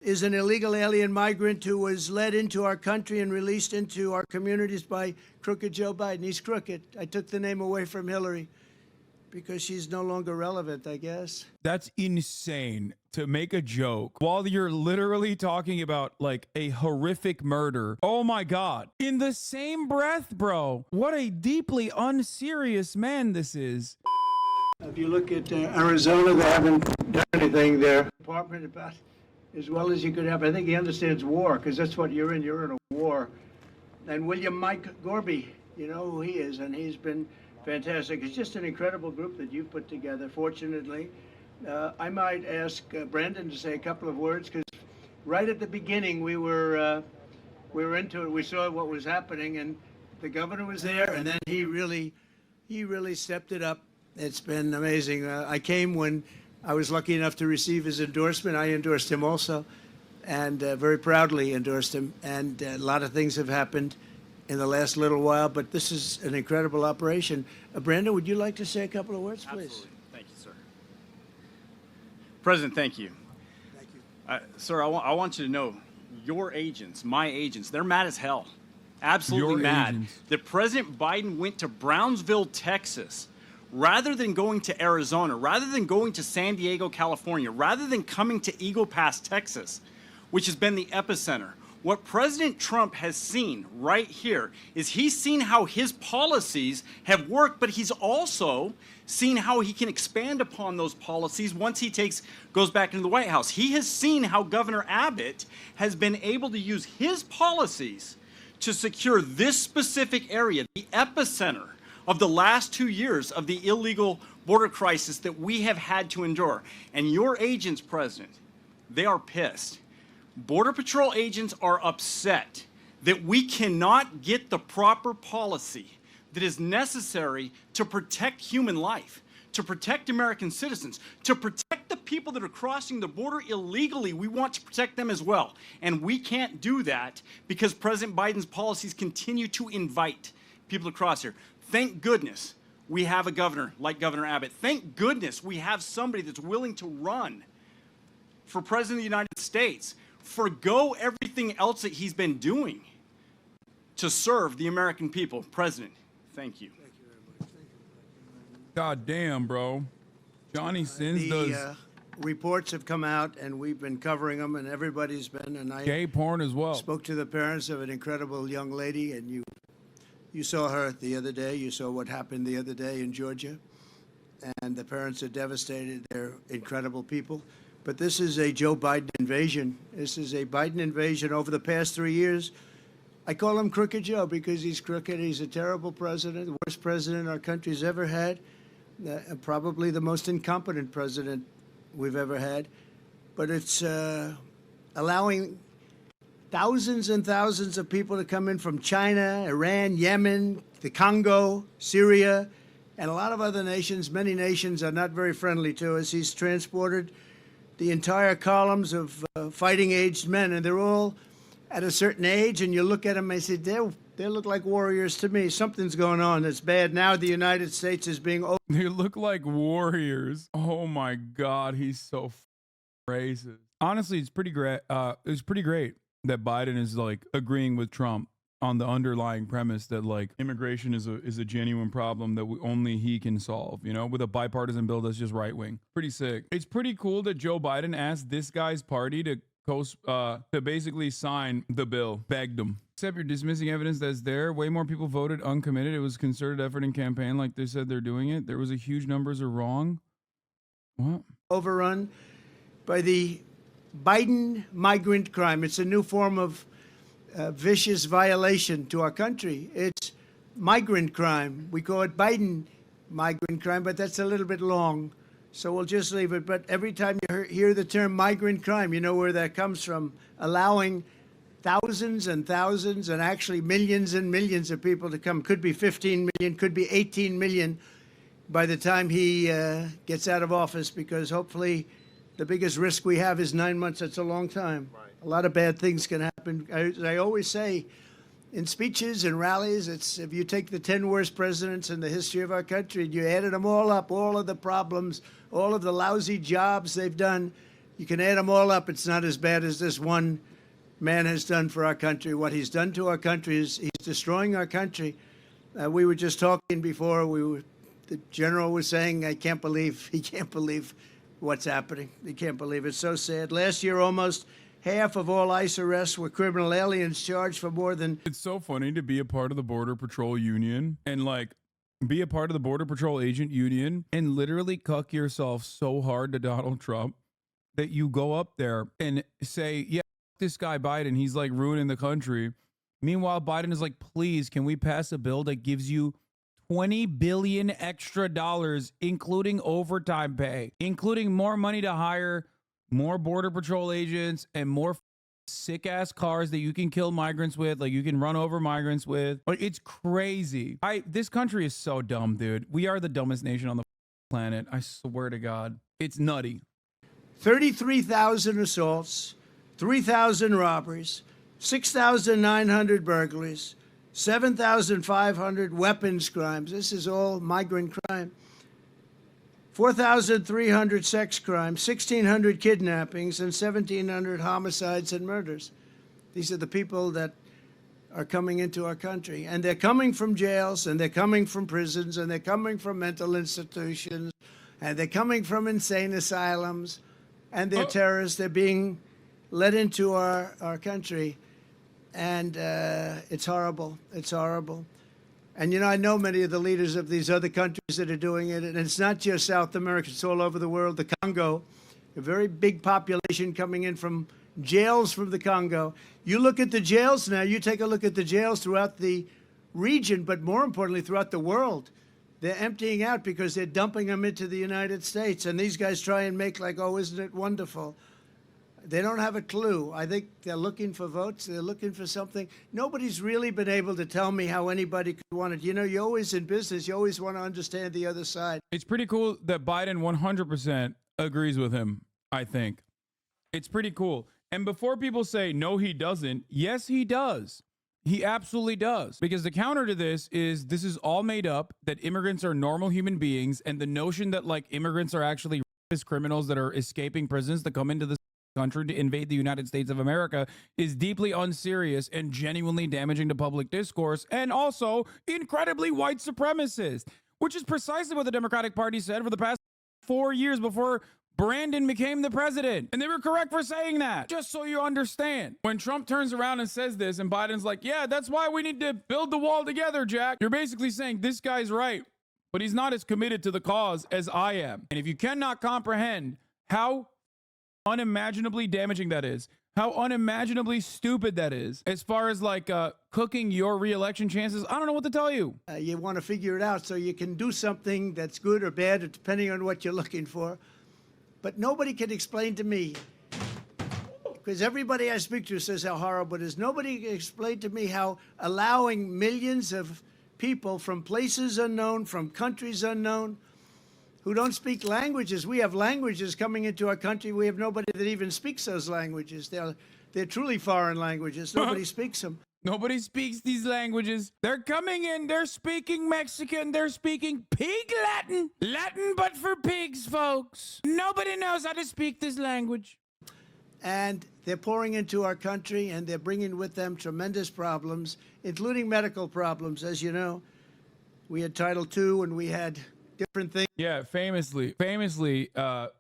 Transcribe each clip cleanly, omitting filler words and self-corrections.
is an illegal alien migrant who was led into our country and released into our communities by crooked Joe Biden. He's crooked. I took the name away from Hillary because she's no longer relevant, I guess. That's insane to make a joke while you're literally talking about like a horrific murder. Oh my God. In the same breath, bro. What a deeply unserious man this is. If you look at Arizona, they haven't done anything there. Department about as well as you could have. I think he understands war because that's what you're in. You're in a war. And William Mike Gorby, you know who he is, and he's been fantastic. It's just an incredible group that you've put together, fortunately. I might ask Brandon to say a couple of words because right at the beginning we were into it. We saw what was happening, and the governor was there, and then he really stepped it up. It's been amazing. I came when I was lucky enough to receive his endorsement. I endorsed him also, and very proudly endorsed him. And a lot of things have happened in the last little while, but this is an incredible operation. Brandon, would you like to say a couple of words, please? Absolutely. Thank you, sir. President, thank you. Thank you. Sir, I want you to know, your agents, my agents, they're mad as hell. Absolutely Your mad agents. that President Biden went to Brownsville, Texas, rather than going to Arizona, rather than going to San Diego, California, rather than coming to Eagle Pass, Texas, which has been the epicenter. What President Trump has seen right here is he's seen how his policies have worked, but he's also seen how he can expand upon those policies once he goes back into the White House. He has seen how Governor Abbott has been able to use his policies to secure this specific area, the epicenter of the last 2 years of the illegal border crisis that we have had to endure. And your agents, President, they are pissed. Border Patrol agents are upset that we cannot get the proper policy that is necessary to protect human life, to protect American citizens, to protect the people that are crossing the border illegally. We want to protect them as well. And we can't do that because President Biden's policies continue to invite people to cross here. Thank goodness we have a governor like Governor Abbott. Thank goodness we have somebody that's willing to run for President of the United States, forgo everything else that he's been doing to serve the American people. President, thank you. Thank you very much. Thank you. God damn, bro. Johnny Sins does Reports have come out, and we've been covering them, and everybody's been. And I gay porn as well. spoke to the parents of an incredible young lady, and you saw her the other day. You saw what happened the other day in Georgia, and the parents are devastated. They're incredible people. But this is a Joe Biden invasion. This is a Biden invasion over the past 3 years. I call him Crooked Joe because he's crooked. He's a terrible president, the worst president our country's ever had, probably the most incompetent president we've ever had. But it's allowing thousands and thousands of people to come in from China, Iran, Yemen, the Congo, Syria, and a lot of other nations. Many nations are not very friendly to us. He's transported the entire columns of fighting-aged men, and they're all at a certain age, and you look at them and say, they look like warriors to me. Something's going on that's bad. Now the United States is being... They look like warriors. Oh my God, he's so racist. Honestly, it's pretty great. It's pretty great that Biden is like agreeing with Trump on the underlying premise that like immigration is a genuine problem that only he can solve, you know, with a bipartisan bill that's just right wing. Pretty sick. It's pretty cool that Joe Biden asked this guy's party to basically sign the bill, begged them. Except you're dismissing evidence that's there. Way more people voted uncommitted. It was concerted effort and campaign like they said they're doing it. There was a huge numbers are wrong. What? Overrun by the Biden migrant crime. It's a new form of vicious violation to our country. It's migrant crime. We call it Biden migrant crime, but that's a little bit long, so we'll just leave it. But every time you hear the term migrant crime, you know where that comes from. Allowing thousands and thousands and actually millions and millions of people to come. Could be 15 million, could be 18 million by the time he gets out of office, because hopefully the biggest risk we have is 9 months. That's a long time. Right. A lot of bad things can happen. I always say in speeches and rallies, it's if you take the 10 worst presidents in the history of our country and you added them all up, all of the problems, all of the lousy jobs they've done, You can add them all up. It's not as bad as this one man has done for our country. What he's done to our country is he's destroying our country. We were just talking before. The general was saying, he can't believe what's happening. He can't believe it. It's so sad. Last year, almost half of all ICE arrests were criminal aliens charged for more than... It's so funny to be a part of the Border Patrol Union and like be a part of the Border Patrol Agent Union and literally cuck yourself so hard to Donald Trump that you go up there and say, yeah, this guy Biden, he's like ruining the country. Meanwhile, Biden is like, please, can we pass a bill that gives you $20 billion extra dollars, including overtime pay, including more money to hire more Border Patrol agents and more sick ass cars that you can kill migrants with, like you can run over migrants with. But it's crazy. This country is so dumb, dude. We are the dumbest nation on the planet. I swear to God. It's nutty. 33,000 assaults, 3,000 robberies, 6,900 burglaries, 7,500 weapons crimes. This is all migrant crime. 4,300 sex crimes, 1,600 kidnappings, and 1,700 homicides and murders. These are the people that are coming into our country. And they're coming from jails, and they're coming from prisons, and they're coming from mental institutions, and they're coming from insane asylums, and they're terrorists. They're being let into our country. And it's horrible. It's horrible. And, I know many of the leaders of these other countries that are doing it. And it's not just South America. It's all over the world. The Congo, a very big population coming in from jails from the Congo. You look at the jails now. You take a look at the jails throughout the region, but more importantly, throughout the world. They're emptying out because they're dumping them into the United States. And these guys try and make like, oh, isn't it wonderful? They don't have a clue. I think they're looking for votes. They're looking for something. Nobody's really been able to tell me how anybody could want it. You're always in business. You always want to understand the other side. It's pretty cool that Biden 100% agrees with him, I think. It's pretty cool. And before people say, no, he doesn't, yes, he does. He absolutely does. Because the counter to this is all made up, that immigrants are normal human beings, and the notion that like immigrants are actually criminals that are escaping prisons to come into the country to invade the United States of America is deeply unserious and genuinely damaging to public discourse, and also incredibly white supremacist, which is precisely what the Democratic Party said for the past 4 years before Brandon became the president. And they were correct for saying that, just so you understand. When Trump turns around and says this and Biden's like, yeah, that's why we need to build the wall together, Jack, you're basically saying this guy's right, but he's not as committed to the cause as I am. And if you cannot comprehend how unimaginably damaging that is, how unimaginably stupid that is, as far as like cooking your re-election chances, I don't know what to tell you. You want to figure it out so you can do something that's good or bad, depending on what you're looking for. But nobody can explain to me, because everybody I speak to says how horrible it is. Nobody can explain to me how allowing millions of people from places unknown, from countries unknown, who don't speak languages. We have languages coming into our country. We have nobody that even speaks those languages. They're truly foreign languages. Nobody speaks them. Nobody speaks these languages. They're coming in. They're speaking Mexican. They're speaking pig Latin. Latin, but for pigs, folks. Nobody knows how to speak this language. And they're pouring into our country, and they're bringing with them tremendous problems, including medical problems. As you know, we had Title II, and we had different things. Yeah, famously, the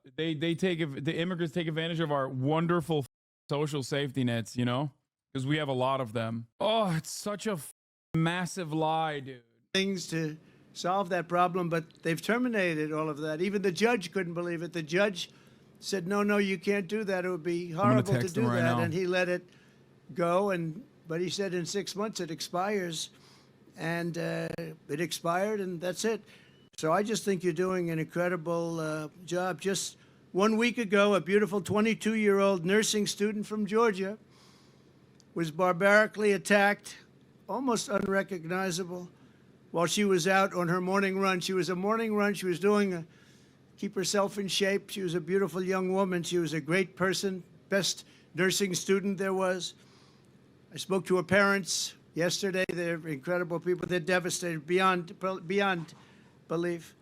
immigrants take advantage of our wonderful social safety nets, because we have a lot of them. Oh, it's such a massive lie, dude. Things to solve that problem, but they've terminated all of that. Even the judge couldn't believe it. The judge said, no, you can't do that. It would be horrible to do that. And he let it go. But he said in 6 months it expires. And it expired, and that's it. So I just think you're doing an incredible job. Just 1 week ago, a beautiful 22-year-old nursing student from Georgia was barbarically attacked, almost unrecognizable, while she was out on her morning run. She was doing keep herself in shape. She was a beautiful young woman. She was a great person, best nursing student there was. I spoke to her parents yesterday. They're incredible people. They're devastated beyond belief.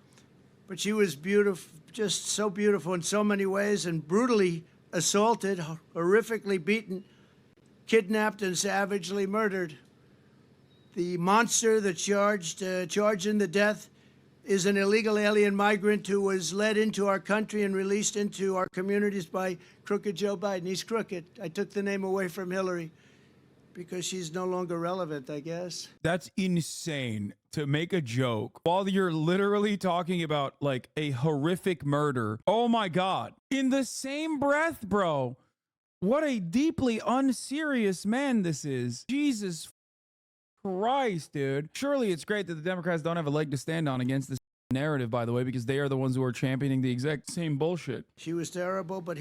But she was beautiful, just so beautiful in so many ways, and brutally assaulted, horrifically beaten, kidnapped, and savagely murdered. The monster that charged in the death is an illegal alien migrant who was led into our country and released into our communities by crooked Joe Biden. He's crooked. I took the name away from Hillary because she's no longer relevant, I guess. That's insane to make a joke while you're literally talking about like a horrific murder. Oh my God. In the same breath, bro. What a deeply unserious man this is. Jesus Christ, dude. Surely it's great that the Democrats don't have a leg to stand on against this narrative, by the way, because they are the ones who are championing the exact same bullshit. She was terrible, but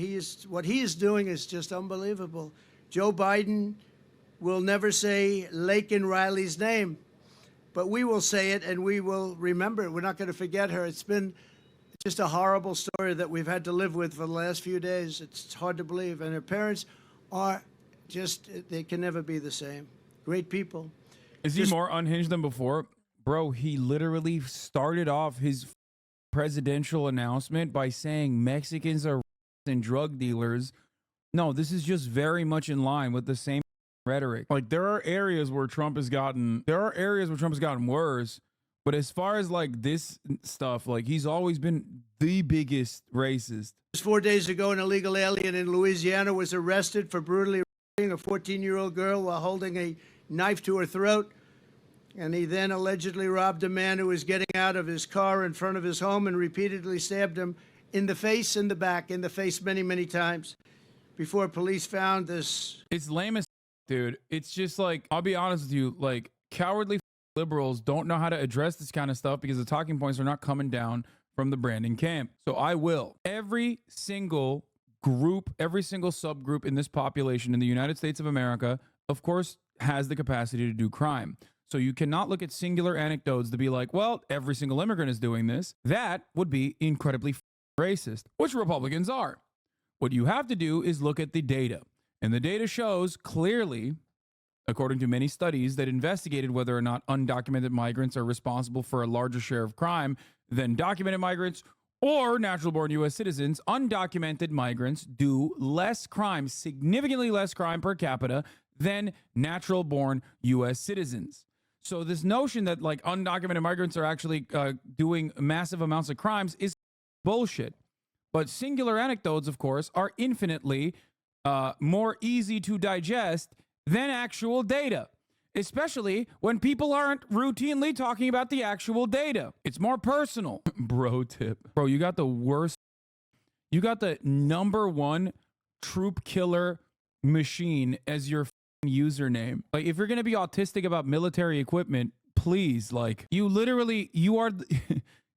what he is doing is just unbelievable. Joe Biden will never say Laken Riley's name, but we will say it and we will remember it. We're not going to forget her. It's been just a horrible story that we've had to live with for the last few days. It's hard to believe. And her parents are just, they can never be the same. Great people. Is he more unhinged than before? Bro, he literally started off his presidential announcement by saying Mexicans are and drug dealers. No, this is just very much in line with the same rhetoric. Like there are areas where Trump has gotten worse, but as far as like this stuff, like he's always been the biggest racist. 4 days ago, an illegal alien in Louisiana was arrested for brutally raping a 14-year-old girl while holding a knife to her throat. And he then allegedly robbed a man who was getting out of his car in front of his home and repeatedly stabbed him in the face, in the back, in the face many, many times before police found this. It's lame as dude. It's just like, I'll be honest with you, like cowardly liberals don't know how to address this kind of stuff because the talking points are not coming down from the Brandon camp. So I will. Every single group, every single subgroup in this population in the United States of America, of course, has the capacity to do crime. So you cannot look at singular anecdotes to be like, well, every single immigrant is doing this. That would be incredibly racist, which Republicans are. What you have to do is look at the data. And the data shows clearly, according to many studies that investigated whether or not undocumented migrants are responsible for a larger share of crime than documented migrants or natural-born U.S. citizens, undocumented migrants do less crime, significantly less crime per capita than natural-born U.S. citizens. So this notion that like undocumented migrants are actually doing massive amounts of crimes is bullshit. But singular anecdotes, of course, are infinitely more easy to digest than actual data, especially when people aren't routinely talking about the actual data. It's more personal. Bro tip. Bro, you got the worst. You got the #1 troop killer machine as your username. Like if you're going to be autistic about military equipment, please, like you literally, you are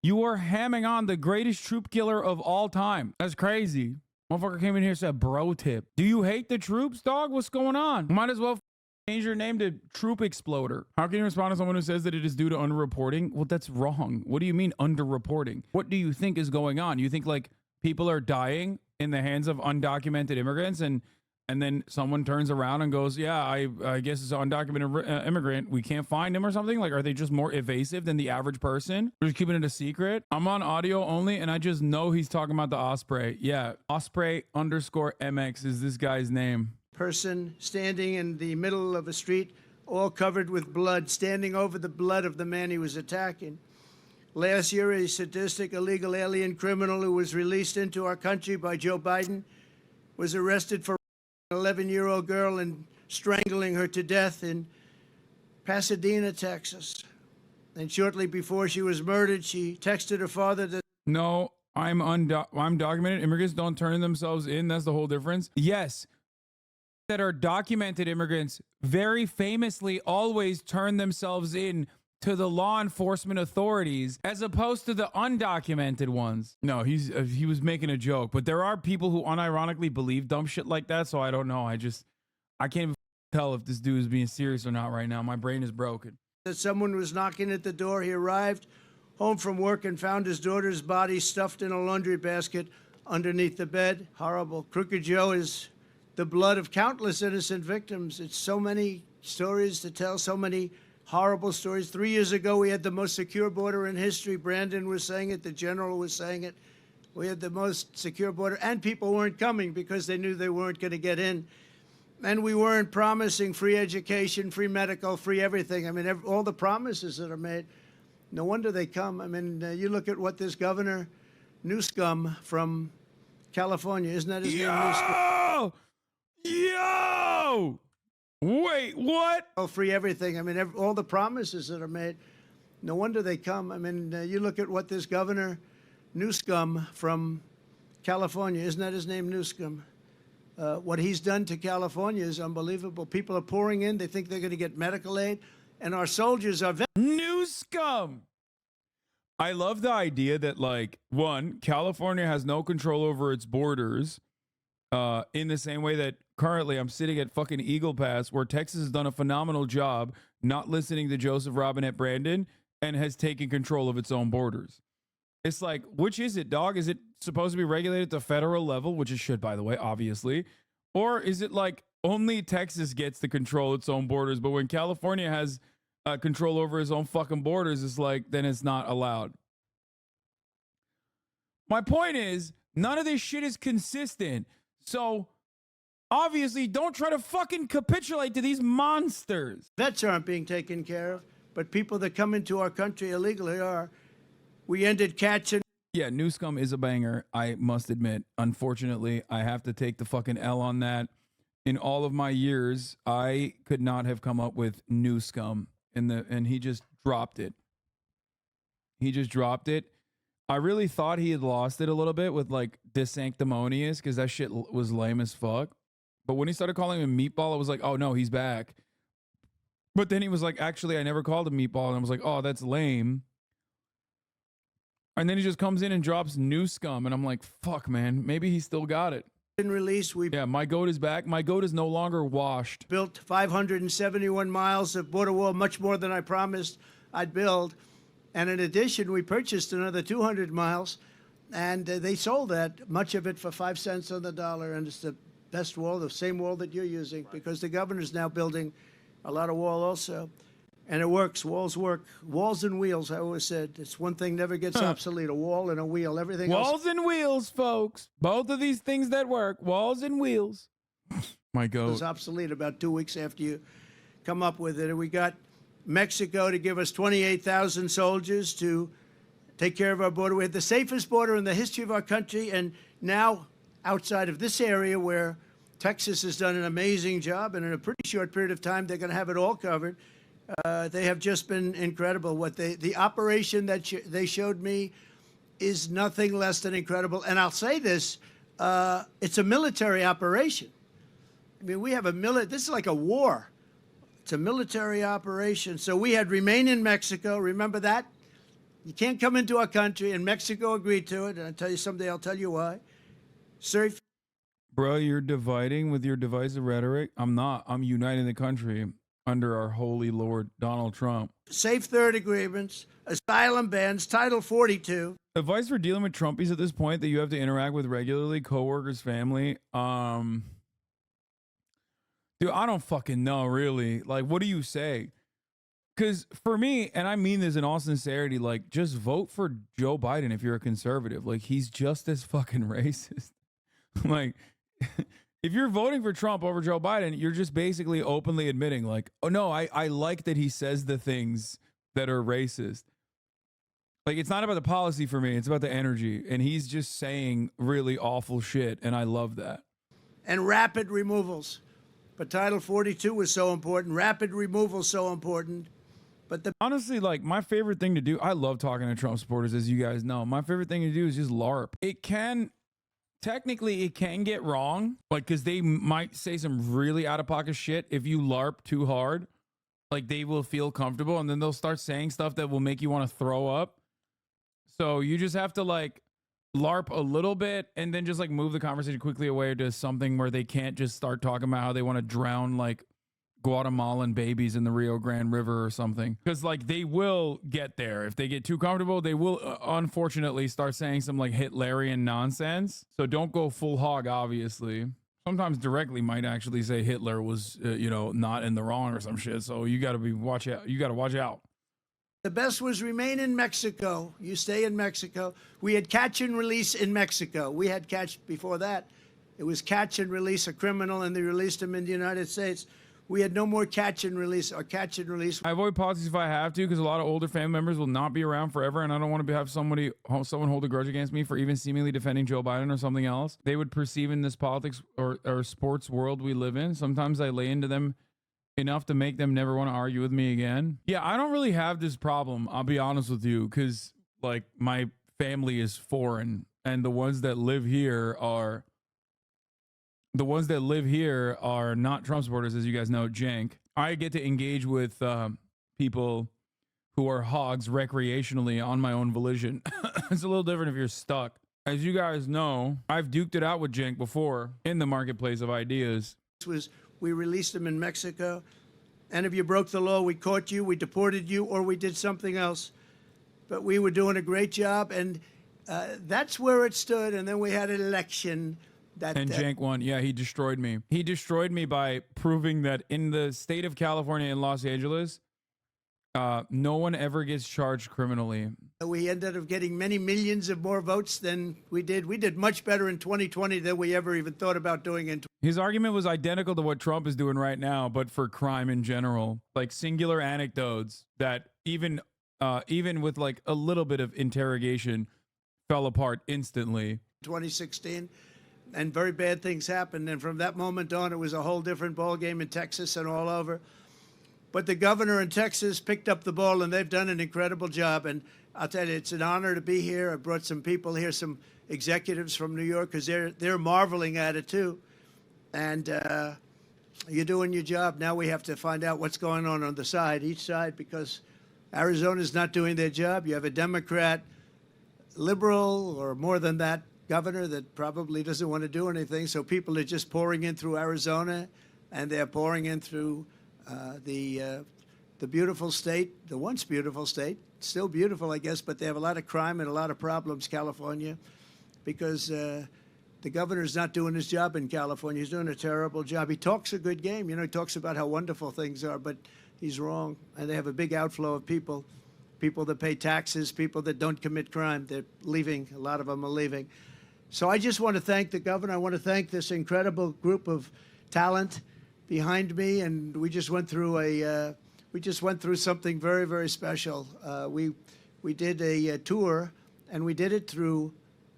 hamming on the greatest troop killer of all time. That's crazy. Motherfucker came in here and said bro tip. Do you hate the troops, dog? What's going on? Might as well change your name to Troop Exploder. How can you respond to someone who says that it is due to underreporting? Well, that's wrong. What do you mean underreporting? What do you think is going on? You think like people are dying in the hands of undocumented immigrants and then someone turns around and goes, yeah, I guess it's an undocumented immigrant. We can't find him or something. Like, are they just more evasive than the average person? They're just keeping it a secret. I'm on audio only, and I just know he's talking about the Osprey. Yeah, Osprey_MX is this guy's name. Person standing in the middle of a street, all covered with blood, standing over the blood of the man he was attacking. Last year, a sadistic illegal alien criminal who was released into our country by Joe Biden was arrested for an 11-year-old girl and strangling her to death in Pasadena, Texas. And shortly before she was murdered, she texted her father that, no, I'm undocumented. Immigrants don't turn themselves in. That's the whole difference. Yes, that are documented immigrants very famously always turn themselves in to the law enforcement authorities as opposed to the undocumented ones. No, he was making a joke, but there are people who unironically believe dumb shit like that, so I don't know. I can't even tell if this dude is being serious or not right now. My brain is broken. That someone was knocking at the door. He arrived home from work and found his daughter's body stuffed in a laundry basket underneath the bed. Horrible. Crooked Joe is the blood of countless innocent victims. It's so many stories to tell, so many horrible stories. 3 years ago, we had the most secure border in history. Brandon was saying it. The general was saying it. We had the most secure border, and people weren't coming because they knew they weren't going to get in. And we weren't promising free education, free medical, free everything. I mean, all the promises that are made, no wonder they come. I mean, you look at what this governor Newscomb from California, isn't that his name? Newscomb? Yo! Wait, what? Oh, free everything. I mean, all the promises that are made, no wonder they come. I mean, you look at what this governor Newscomb from California, isn't that his name, Newscomb? What he's done to California is unbelievable. People are pouring in. They think they're going to get medical aid. And our soldiers are... Newscomb! I love the idea that, like, one, California has no control over its borders in the same way that currently I'm sitting at fucking Eagle Pass, where Texas has done a phenomenal job not listening to Joseph Robinette Brandon and has taken control of its own borders. It's like, which is it, dog? Is it supposed to be regulated at the federal level, which it should, by the way, obviously? Or is it like only Texas gets to control its own borders, but when California has control over its own fucking borders, it's like, then it's not allowed? My point is, none of this shit is consistent. So, obviously, don't try to fucking capitulate to these monsters. Vets aren't being taken care of, but people that come into our country illegally are. We ended catch and... Yeah, Newscomb is a banger, I must admit. Unfortunately, I have to take the fucking L on that. In all of my years, I could not have come up with Newscomb, and he just dropped it. He just dropped it. I really thought he had lost it a little bit with, like, Disanctimonious, because that shit was lame as fuck. But when he started calling him Meatball, I was like, oh, no, he's back. But then he was like, actually, I never called him Meatball. And I was like, oh, that's lame. And then he just comes in and drops Newscomb. And I'm like, fuck, man, maybe he still got it. Release, yeah, my goat is back. My goat is no longer washed. Built 571 miles of border wall, much more than I promised I'd build. And in addition, we purchased another 200 miles. And they sold that, much of it for 5 cents on the dollar. And it's the best wall, the same wall that you're using, because the governor's now building a lot of wall also. And it works. Walls work. Walls and wheels, I always said. It's one thing never gets obsolete, a wall and a wheel. Everything else. Walls and wheels, folks. Both of these things that work. Walls and wheels. My goat. It was obsolete about 2 weeks after you come up with it. And we got Mexico to give us 28,000 soldiers to take care of our border. We had the safest border in the history of our country. And now, outside of this area where Texas has done an amazing job, and in a pretty short period of time, they're going to have it all covered. They have just been incredible. The operation that they showed me is nothing less than incredible. And I'll say this, it's a military operation. I mean, we have this is like a war. It's a military operation. So we had remain in Mexico. Remember that? You can't come into our country, and Mexico agreed to it. And I'll tell you someday, I'll tell you why. Bro, you're dividing with your divisive rhetoric. I'm not. I'm uniting the country under our holy Lord, Donald Trump. Safe third agreements, asylum bans, Title 42. Advice for dealing with Trumpies at this point that you have to interact with regularly, coworkers, family. Dude, I don't fucking know, really. Like, what do you say? Because for me, and I mean this in all sincerity, like, just vote for Joe Biden if you're a conservative. Like, he's just as fucking racist. Like, if you're voting for Trump over Joe Biden, you're just basically openly admitting, like, oh, no, I like that he says the things that are racist. Like, it's not about the policy for me. It's about the energy. And he's just saying really awful shit. And I love that. And rapid removals. But Title 42 was so important. Rapid removal so important. But honestly, like, my favorite thing to do, I love talking to Trump supporters, as you guys know. My favorite thing to do is just LARP. Technically, it can get wrong, like, because they might say some really out-of-pocket shit. If you LARP too hard, like, they will feel comfortable, and then they'll start saying stuff that will make you want to throw up. So you just have to, like, LARP a little bit, and then just, like, move the conversation quickly away to something where they can't just start talking about how they want to drown, like, Guatemalan babies in the Rio Grande River or something. Because, like, they will get there. If they get too comfortable, they will, unfortunately, start saying some, like, Hitlerian nonsense. So don't go full hog, obviously. Sometimes directly might actually say Hitler was, not in the wrong or some shit. So you got to watch out. You got to watch out. The best was remain in Mexico. You stay in Mexico. We had catch and release in Mexico. We had catch before that. It was catch and release a criminal, and they released him in the United States. We had no more catch and release or catch and release. I avoid politics if I have to, because a lot of older family members will not be around forever, and I don't want to have someone hold a grudge against me for even seemingly defending Joe Biden or something else. They would perceive in this politics or sports world we live in. Sometimes I lay into them enough to make them never want to argue with me again. Yeah, I don't really have this problem, I'll be honest with you, because like my family is foreign, and the ones that live here are not Trump supporters, as you guys know, jank. I get to engage with people who are hogs recreationally on my own volition. It's a little different if you're stuck. As you guys know, I've duked it out with jank before in the marketplace of ideas. We released them in Mexico, and if you broke the law, we caught you, we deported you, or we did something else. But we were doing a great job, and that's where it stood. And then we had an election. And Jank won. Yeah, he destroyed me. He destroyed me by proving that in the state of California and Los Angeles, no one ever gets charged criminally. We ended up getting many millions of more votes than we did. We did much better in 2020 than we ever even thought about doing in. His argument was identical to what Trump is doing right now, but for crime in general. Like singular anecdotes that even with like a little bit of interrogation fell apart instantly. 2016. And very bad things happened. And from that moment on, it was a whole different ballgame in Texas and all over. But the governor in Texas picked up the ball, and they've done an incredible job. And I'll tell you, it's an honor to be here. I brought some people here, some executives from New York, because they're marveling at it too. And you're doing your job. Now we have to find out what's going on the side, each side, because Arizona's not doing their job. You have a Democrat, liberal, or more than that, governor that probably doesn't want to do anything. So people are just pouring in through Arizona, and they're pouring in through the beautiful state, the once beautiful state, still beautiful, I guess, but they have a lot of crime and a lot of problems, California, because the governor's not doing his job in California. He's doing a terrible job. He talks a good game. You know, he talks about how wonderful things are, but he's wrong. And they have a big outflow of people that pay taxes, people that don't commit crime. They're leaving. A lot of them are leaving. So I just want to thank the governor. I want to thank this incredible group of talent behind me, and we just went through something very, very special. We did a tour, and we did it through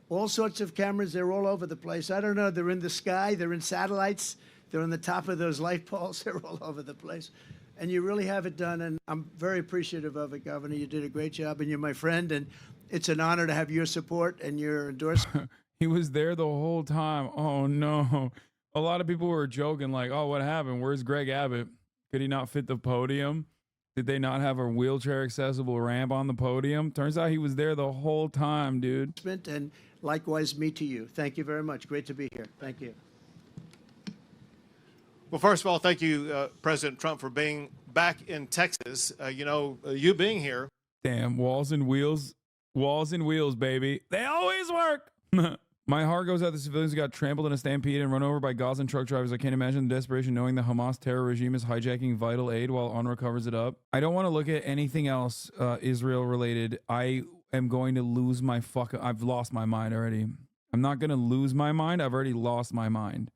all sorts of cameras. They're all over the place. I don't know. They're in the sky. They're in satellites. They're on the top of those light poles. They're all over the place. And you really have it done, and I'm very appreciative of it, Governor. You did a great job, and you're my friend, and it's an honor to have your support and your endorsement. He was there the whole time. Oh, no. A lot of people were joking like, oh, what happened? Where's Greg Abbott? Could he not fit the podium? Did they not have a wheelchair accessible ramp on the podium? Turns out he was there the whole time, dude. And likewise, me to you. Thank you very much. Great to be here. Thank you. Well, first of all, thank you, President Trump, for being back in Texas. You being here. Damn, walls and wheels, baby. They always work. My heart goes out to civilians who got trampled in a stampede and run over by Gazan truck drivers. I can't imagine the desperation knowing the Hamas terror regime is hijacking vital aid while UNRWA covers it up. I don't want to look at anything else Israel related. I am going to lose my I've lost my mind already. I'm not going to lose my mind. I've already lost my mind.